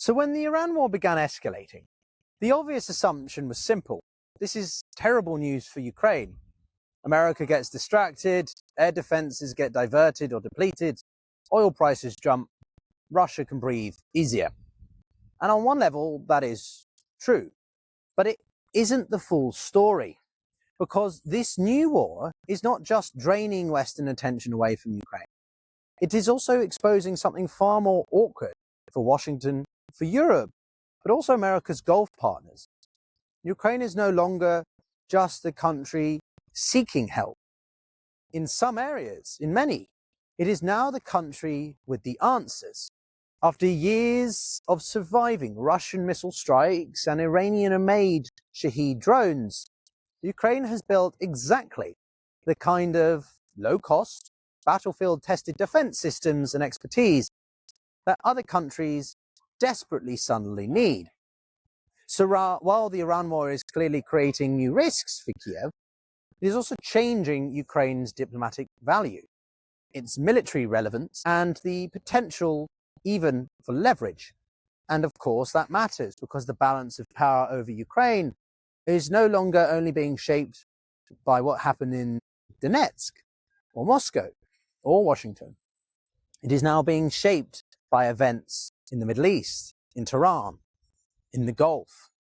So when the Iran war began escalating, the obvious assumption was simple. This is terrible news for Ukraine. America gets distracted, air defenses get diverted or depleted, oil prices jump, Russia can breathe easier. And on one level, that is true. But it isn't the full story, because this new war is not just draining Western attention away from Ukraine. It is also exposing something far more awkward for Washington, for Europe, but also America's Gulf partners. Ukraine is no longer just a country seeking help. In some areas, in many, it is now the country with the answers. After years of surviving Russian missile strikes and Iranian-made Shahed drones, Ukraine has built exactly the kind of low-cost, battlefield-tested defense systems and expertise that other countries desperately suddenly need. So while the Iran war is clearly creating new risks for Kiev, it is also changing Ukraine's diplomatic value, its military relevance, and the potential even for leverage. And of course that matters, because the balance of power over Ukraine is no longer only being shaped by what happened in Donetsk or Moscow or Washington. It is now being shaped by events in the Middle East, in Tehran, in the Gulf,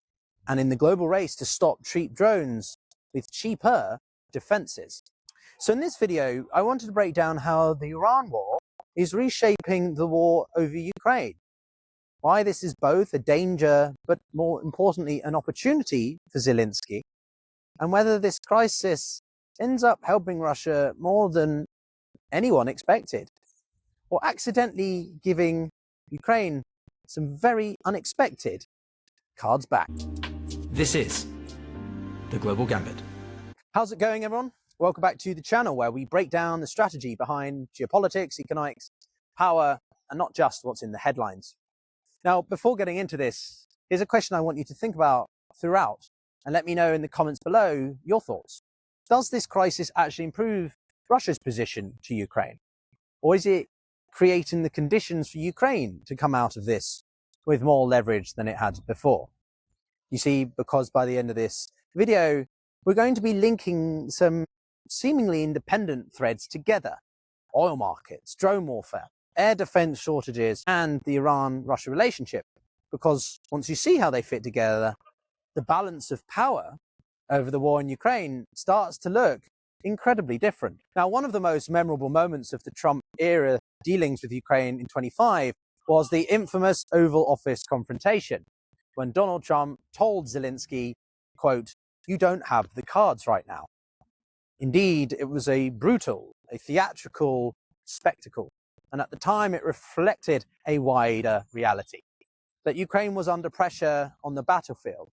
and in the global race to stop cheap drones with cheaper defenses. So in this video, I wanted to break down how the Iran war is reshaping the war over Ukraine, why this is both a danger, but more importantly, an opportunity for Zelensky, and whether this crisis ends up helping Russia more than anyone expected, or accidentally giving Ukraine some very unexpected cards back. This is the Global Gambit. How's it going, everyone? Welcome back to the channel where we break down the strategy behind geopolitics, economics, power, and not just what's in the headlines. Now, before getting into this, here's a question I want you to think about throughout, and let me know in the comments below your thoughts. Does this crisis actually improve Russia's position to Ukraine? Or is it creating the conditions for Ukraine to come out of this with more leverage than it had before? You see, because by the end of this video, we're going to be linking some seemingly independent threads together: oil markets, drone warfare, air defense shortages, and the Iran-Russia relationship. Because once you see how they fit together, the balance of power over the war in Ukraine starts to look incredibly different. Now, one of the most memorable moments of the Trump era dealings with Ukraine in 25 was the infamous Oval Office confrontation, when Donald Trump told Zelensky, quote, "You don't have the cards right now." Indeed, it was a brutal, a theatrical spectacle. And at the time, it reflected a wider reality, that Ukraine was under pressure on the battlefield,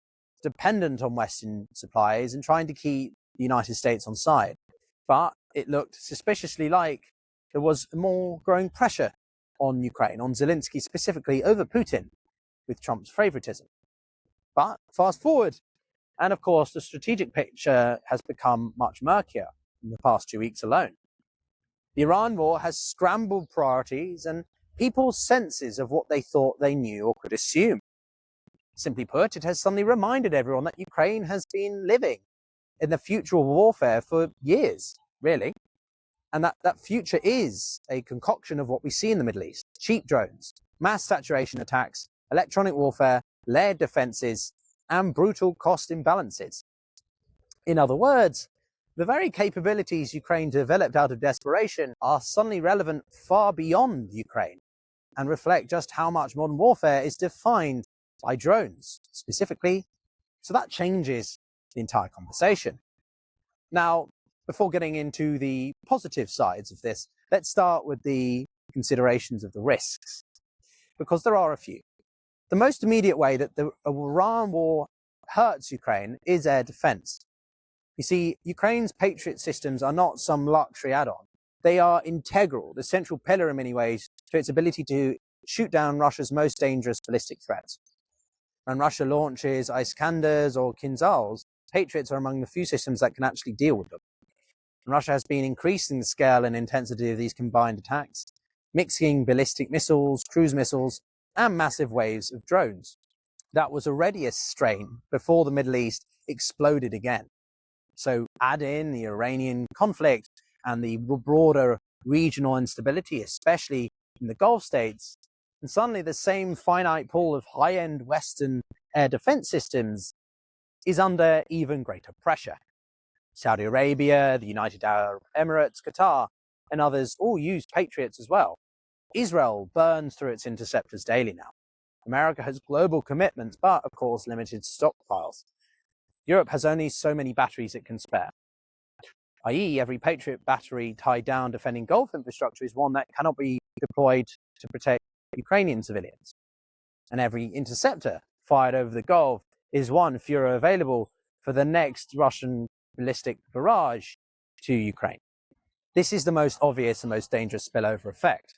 dependent on Western supplies and trying to keep the United States on side. But it looked suspiciously like there was more growing pressure on Ukraine, on Zelensky specifically, over Putin, with Trump's favoritism. But fast forward, and of course, the strategic picture has become much murkier in the past 2 weeks alone. The Iran war has scrambled priorities and people's senses of what they thought they knew or could assume. Simply put, it has suddenly reminded everyone that Ukraine has been living in the future of warfare for years, really. And that future is a concoction of what we see in the Middle East: cheap drones, mass saturation attacks, electronic warfare, layered defenses, and brutal cost imbalances. In other words, the very capabilities Ukraine developed out of desperation are suddenly relevant far beyond Ukraine, and reflect just how much modern warfare is defined by drones specifically. So that changes the entire conversation. Now, before getting into the positive sides of this, let's start with the considerations of the risks, because there are a few. The most immediate way that the Iran war hurts Ukraine is air defense. You see, Ukraine's Patriot systems are not some luxury add-on. They are integral, the central pillar in many ways, to its ability to shoot down Russia's most dangerous ballistic threats. When Russia launches Iskanders or Kinzhals, Patriots are among the few systems that can actually deal with them. And Russia has been increasing the scale and intensity of these combined attacks, mixing ballistic missiles, cruise missiles, and massive waves of drones. That was already a strain before the Middle East exploded again. So add in the Iranian conflict and the broader regional instability, especially in the Gulf states, and suddenly the same finite pool of high-end Western air defense systems is under even greater pressure. Saudi Arabia, the United Arab Emirates, Qatar, and others all use Patriots as well. Israel burns through its interceptors daily now. America has global commitments, but of course limited stockpiles. Europe has only so many batteries it can spare, i.e. every Patriot battery tied down defending Gulf infrastructure is one that cannot be deployed to protect Ukrainian civilians. And every interceptor fired over the Gulf is one fewer available for the next Russian ballistic barrage to Ukraine. This is the most obvious and most dangerous spillover effect.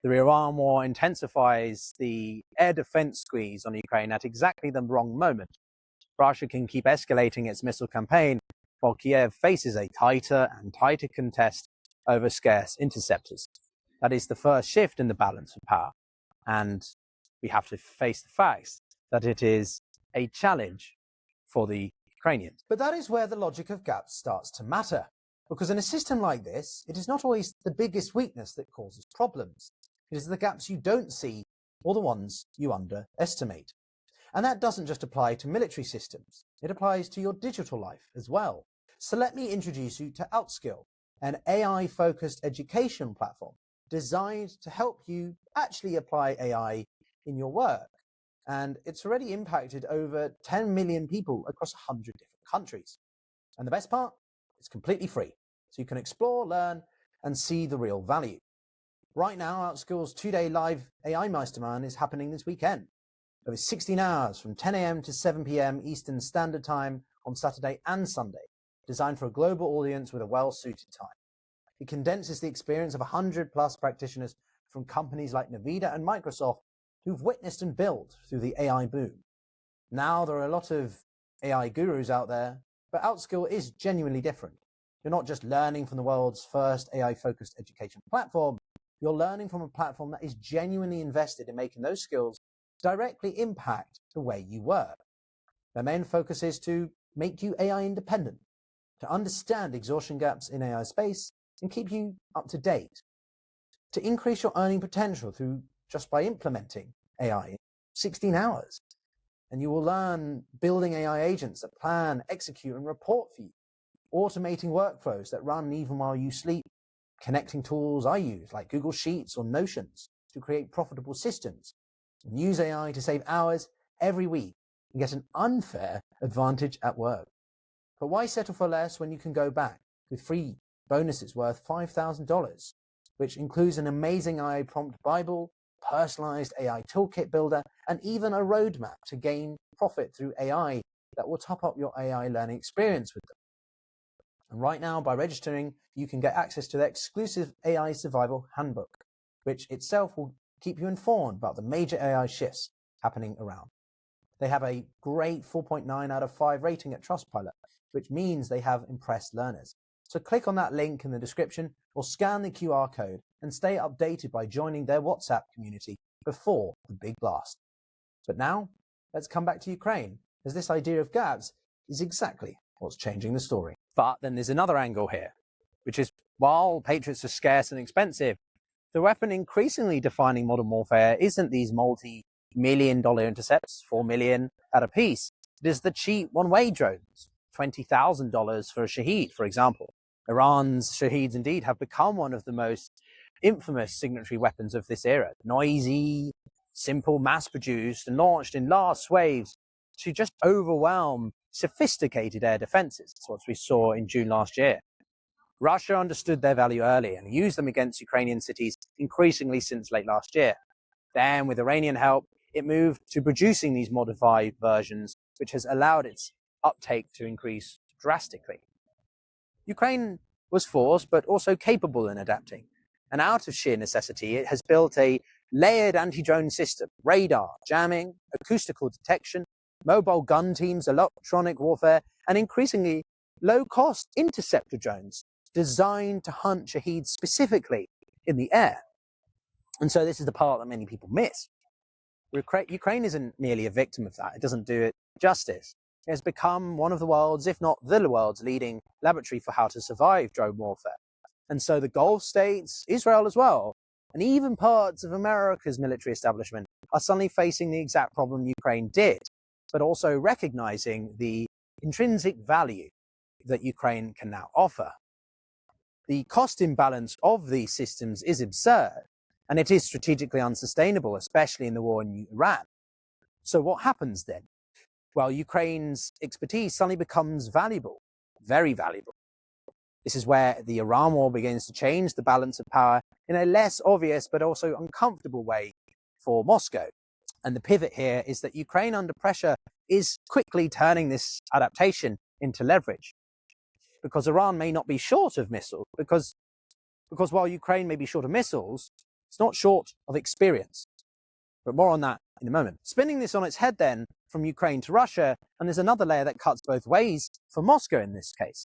The Iran war intensifies the air defense squeeze on Ukraine at exactly the wrong moment. Russia can keep escalating its missile campaign while Kiev faces a tighter and tighter contest over scarce interceptors. That is the first shift in the balance of power. And we have to face the facts that it is a challenge for the Ukrainians. But that is where the logic of gaps starts to matter. Because in a system like this, it is not always the biggest weakness that causes problems. It is the gaps you don't see or the ones you underestimate. And that doesn't just apply to military systems. It applies to your digital life as well. So let me introduce you to Outskill, an AI-focused education platform designed to help you actually apply AI in your work. And it's already impacted over 10 million people across 100 different countries. And the best part, it's completely free. So you can explore, learn, and see the real value. Right now, Outskill's 2-day live AI Mastermind is happening this weekend. Over 16 hours from 10 a.m. to 7 p.m. Eastern Standard Time on Saturday and Sunday, designed for a global audience with a well-suited time. It condenses the experience of 100+ practitioners from companies like Nvidia and Microsoft who've witnessed and built through the AI boom. Now, there are a lot of AI gurus out there, but Outskill is genuinely different. You're not just learning from the world's first AI-focused education platform, you're learning from a platform that is genuinely invested in making those skills directly impact the way you work. Their main focus is to make you AI independent, to understand exhaustion gaps in AI space and keep you up to date, to increase your earning potential through just by implementing AI in 16 hours. And you will learn building AI agents that plan, execute, and report for you, automating workflows that run even while you sleep, connecting tools I use like Google Sheets or Notions to create profitable systems, and use AI to save hours every week and get an unfair advantage at work. But why settle for less when you can go back with free bonuses worth $5,000, which includes an amazing AI prompt Bible, personalized AI toolkit builder, and even a roadmap to gain profit through AI that will top up your AI learning experience with them. And right now, by registering, you can get access to their exclusive AI Survival Handbook, which itself will keep you informed about the major AI shifts happening around. They have a great 4.9 out of 5 rating at Trustpilot, which means they have impressed learners. So click on that link in the description or scan the QR code and stay updated by joining their WhatsApp community before the big blast. But now, let's come back to Ukraine, as this idea of gaps is exactly what's changing the story. But then there's another angle here, which is while Patriots are scarce and expensive, the weapon increasingly defining modern warfare isn't these multi-million-dollar intercepts, 4 million at a piece. It is the cheap one-way drones, $20,000 for a Shahed, for example. Iran's Shaheeds indeed have become one of the most infamous signatory weapons of this era. Noisy, simple, mass-produced, and launched in large waves to just overwhelm sophisticated air defenses. That's what we saw in June last year. Russia understood their value early and used them against Ukrainian cities increasingly since late last year. Then, with Iranian help, it moved to producing these modified versions, which has allowed its uptake to increase drastically. Ukraine was forced, but also capable in adapting. And out of sheer necessity, it has built a layered anti-drone system, radar, jamming, acoustical detection, mobile gun teams, electronic warfare, and increasingly low-cost interceptor drones designed to hunt Shaheeds specifically in the air. And so this is the part that many people miss. Ukraine isn't merely a victim of that. It doesn't do it justice. It has become one of the world's, if not the world's, leading laboratory for how to survive drone warfare. And so the Gulf states, Israel as well, and even parts of America's military establishment are suddenly facing the exact problem Ukraine did, but also recognizing the intrinsic value that Ukraine can now offer. The cost imbalance of these systems is absurd, and it is strategically unsustainable, especially in the war in Iran. So what happens then? Well, Ukraine's expertise suddenly becomes valuable, very valuable. This is where the Iran war begins to change the balance of power in a less obvious but also uncomfortable way for Moscow. And the pivot here is that Ukraine under pressure is quickly turning this adaptation into leverage. Because Iran may not be short of missiles, because while Ukraine may be short of missiles, it's not short of experience. But more on that in a moment. Spinning this on its head then, from Ukraine to Russia, and there's another layer that cuts both ways for Moscow in this case.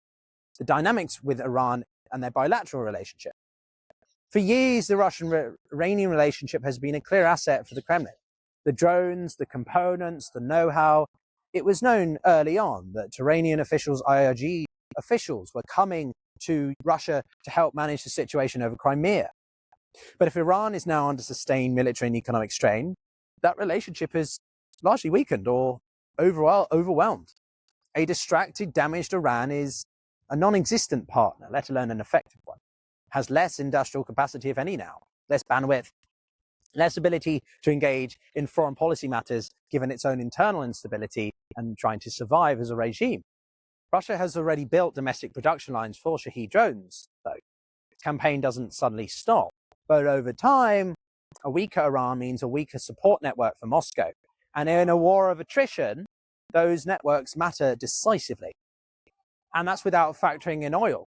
The dynamics with Iran and their bilateral relationship. For years, the Russian-Iranian relationship has been a clear asset for the Kremlin. The drones, the components, the know-how. It was known early on that Iranian officials, IRG officials, were coming to Russia to help manage the situation over Crimea. But if Iran is now under sustained military and economic strain, that relationship is largely weakened or overwhelmed. A distracted, damaged Iran is a non-existent partner, let alone an effective one. Has less industrial capacity, if any now, less bandwidth, less ability to engage in foreign policy matters, given its own internal instability and trying to survive as a regime. Russia has already built domestic production lines for Shahed drones, though. The campaign doesn't suddenly stop. But over time, a weaker Iran means a weaker support network for Moscow. And in a war of attrition, those networks matter decisively. And that's without factoring in oil.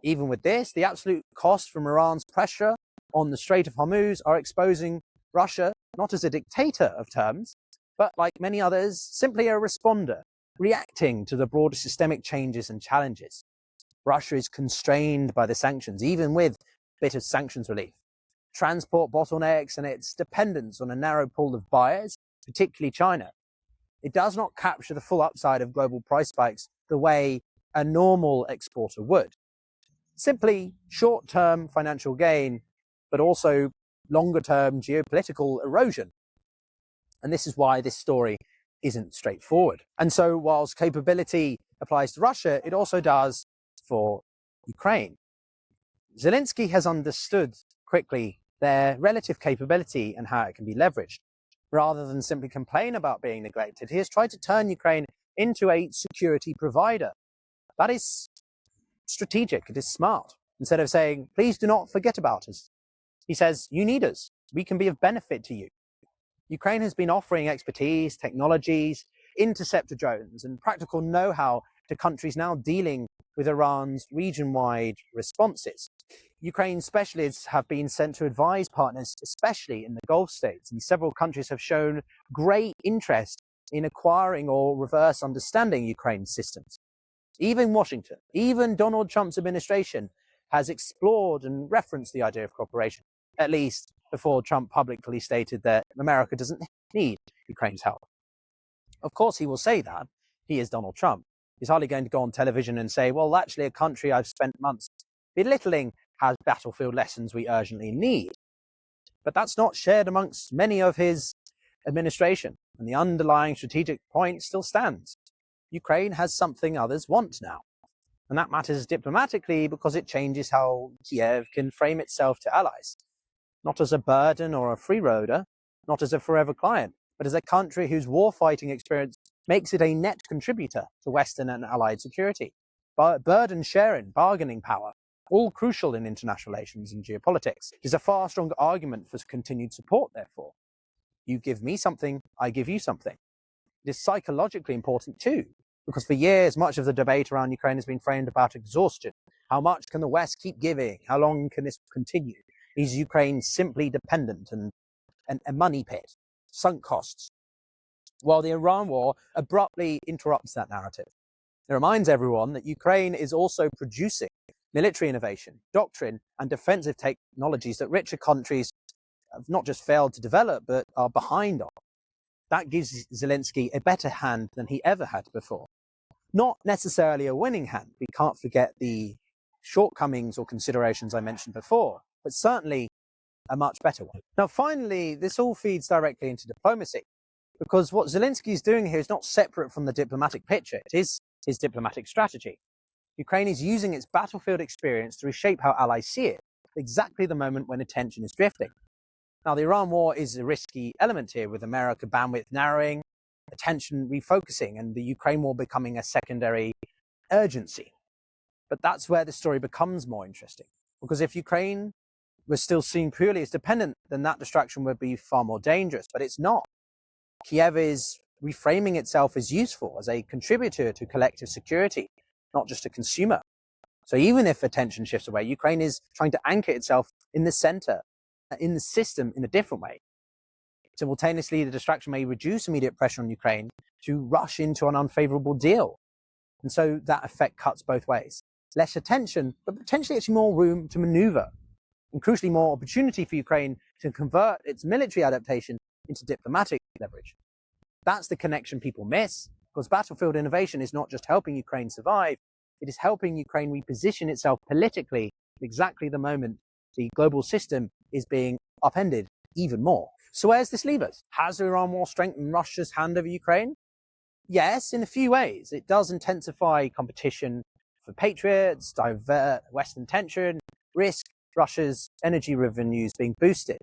Even with this, the absolute cost from Iran's pressure on the Strait of Hormuz are exposing Russia not as a dictator of terms, but like many others, simply a responder, reacting to the broader systemic changes and challenges. Russia is constrained by the sanctions, even with a bit of sanctions relief. Transport bottlenecks and its dependence on a narrow pool of buyers, particularly China. It does not capture the full upside of global price spikes the way a normal exporter would. Simply short-term financial gain, but also longer-term geopolitical erosion. And this is why this story isn't straightforward. And so whilst capability applies to Russia, it also does for Ukraine. Zelensky has understood quickly their relative capability and how it can be leveraged. Rather than simply complain about being neglected, he has tried to turn Ukraine into a security provider. That is strategic, it is smart. Instead of saying, please do not forget about us, he says, you need us, we can be of benefit to you. Ukraine has been offering expertise, technologies, interceptor drones, and practical know-how to countries now dealing with Iran's region-wide responses. Ukraine specialists have been sent to advise partners, especially in the Gulf states, and several countries have shown great interest in acquiring or reverse understanding Ukraine's systems. Even Washington, even Donald Trump's administration has explored and referenced the idea of cooperation, at least before Trump publicly stated that America doesn't need Ukraine's help. Of course, he will say that. He is Donald Trump. He's hardly going to go on television and say, well, actually, a country I've spent months belittling has battlefield lessons we urgently need. But that's not shared amongst many of his administration, and the underlying strategic point still stands. Ukraine has something others want now. And that matters diplomatically because it changes how Kiev can frame itself to allies. Not as a burden or a freeloader, not as a forever client, but as a country whose warfighting experience makes it a net contributor to Western and allied security. Burden sharing, bargaining power, all crucial in international relations and geopolitics. There's a far stronger argument for continued support, therefore. You give me something, I give you something. It is psychologically important too, because for years, much of the debate around Ukraine has been framed about exhaustion. How much can the West keep giving? How long can this continue? Is Ukraine simply dependent and a money pit, sunk costs? While the Iran war abruptly interrupts that narrative. It reminds everyone that Ukraine is also producing military innovation, doctrine, and defensive technologies that richer countries have not just failed to develop, but are behind on. That gives Zelensky a better hand than he ever had before. Not necessarily a winning hand. We can't forget the shortcomings or considerations I mentioned before, but certainly a much better one. Now, finally, this all feeds directly into diplomacy, because what Zelensky is doing here is not separate from the diplomatic picture. It is his diplomatic strategy. Ukraine is using its battlefield experience to reshape how allies see it, at exactly the moment when attention is drifting. Now, the Iran war is a risky element here, with America bandwidth narrowing, attention refocusing, and the Ukraine war becoming a secondary urgency. But that's where the story becomes more interesting, because if Ukraine was still seen purely as dependent, then that distraction would be far more dangerous. But it's not. Kiev is reframing itself as useful, as a contributor to collective security, not just a consumer. So even if attention shifts away, Ukraine is trying to anchor itself in the center, in the system, in a different way. Simultaneously, the distraction may reduce immediate pressure on Ukraine to rush into an unfavorable deal. And so that effect cuts both ways. Less attention, but potentially actually more room to maneuver. And crucially, more opportunity for Ukraine to convert its military adaptation into diplomatic leverage. That's the connection people miss, because battlefield innovation is not just helping Ukraine survive, it is helping Ukraine reposition itself politically at exactly the moment the global system is being upended even more. So where's this leave us? Has the Iran war strengthened Russia's hand over Ukraine? Yes, in a few ways. It does intensify competition for patriots, divert Western tension, risk Russia's energy revenues being boosted,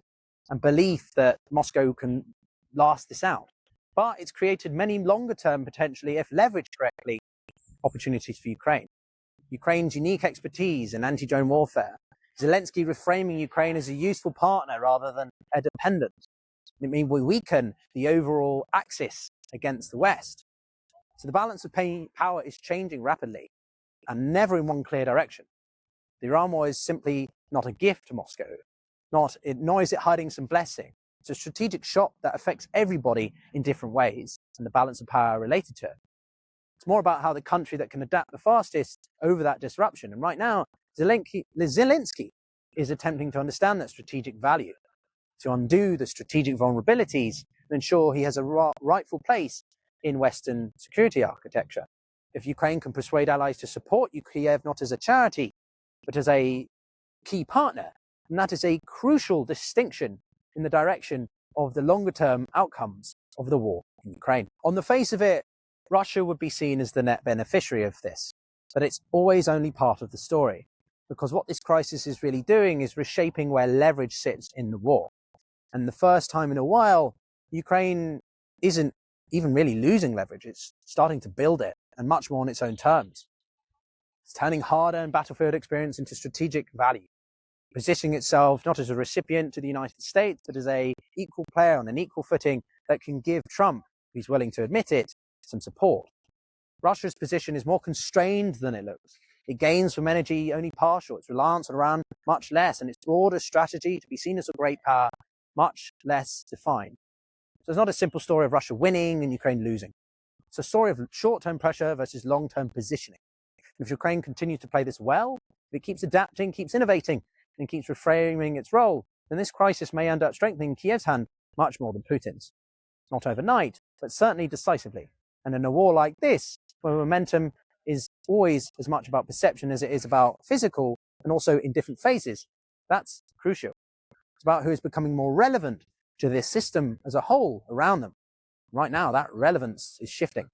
and belief that Moscow can last this out. But it's created many longer-term, potentially, if leveraged correctly, opportunities for Ukraine. Ukraine's unique expertise in anti-drone warfare, Zelensky reframing Ukraine as a useful partner rather than a dependent. It means we weaken the overall axis against the West. So the balance of power is changing rapidly and never in one clear direction. The Iran war is simply not a gift to Moscow, nor is it hiding some blessing. It's a strategic shot that affects everybody in different ways, and the balance of power related to it. It's more about how the country that can adapt the fastest over that disruption. And right now, Zelensky is attempting to understand that strategic value, to undo the strategic vulnerabilities and ensure he has a rightful place in Western security architecture. If Ukraine can persuade allies to support Kiev not as a charity, but as a key partner, and that is a crucial distinction in the direction of the longer-term outcomes of the war in Ukraine. On the face of it, Russia would be seen as the net beneficiary of this, but it's always only part of the story, because what this crisis is really doing is reshaping where leverage sits in the war. And the first time in a while, Ukraine isn't even really losing leverage. It's starting to build it, and much more on its own terms. It's turning hard-earned battlefield experience into strategic value, positioning itself not as a recipient to the United States, but as an equal player on an equal footing that can give Trump, if he's willing to admit it, some support. Russia's position is more constrained than it looks. It gains from energy only partial. Its reliance on Iran much less, and its broader strategy to be seen as a great power much less defined. So it's not a simple story of Russia winning and Ukraine losing. It's a story of short-term pressure versus long-term positioning. If Ukraine continues to play this well, if it keeps adapting, keeps innovating, and keeps reframing its role, then this crisis may end up strengthening Kiev's hand much more than Putin's. Not overnight, but certainly decisively. And in a war like this, where momentum is always as much about perception as it is about physical, and also in different phases, that's crucial. It's about who is becoming more relevant to this system as a whole around them. Right now, that relevance is shifting.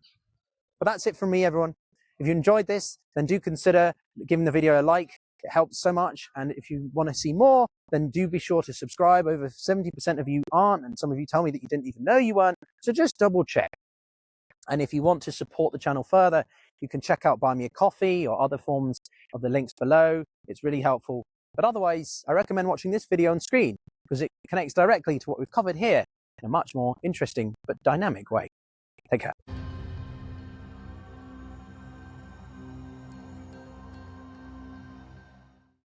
But that's it from me, everyone. If you enjoyed this, then do consider giving the video a like. It helps so much. And if you want to see more, then do be sure to subscribe. Over 70% of you aren't, and some of you tell me that you didn't even know you weren't. So just double check. And if you want to support the channel further, you can check out Buy Me a Coffee or other forms of the links below. It's really helpful. But otherwise, I recommend watching this video on screen because it connects directly to what we've covered here in a much more interesting but dynamic way. Take care.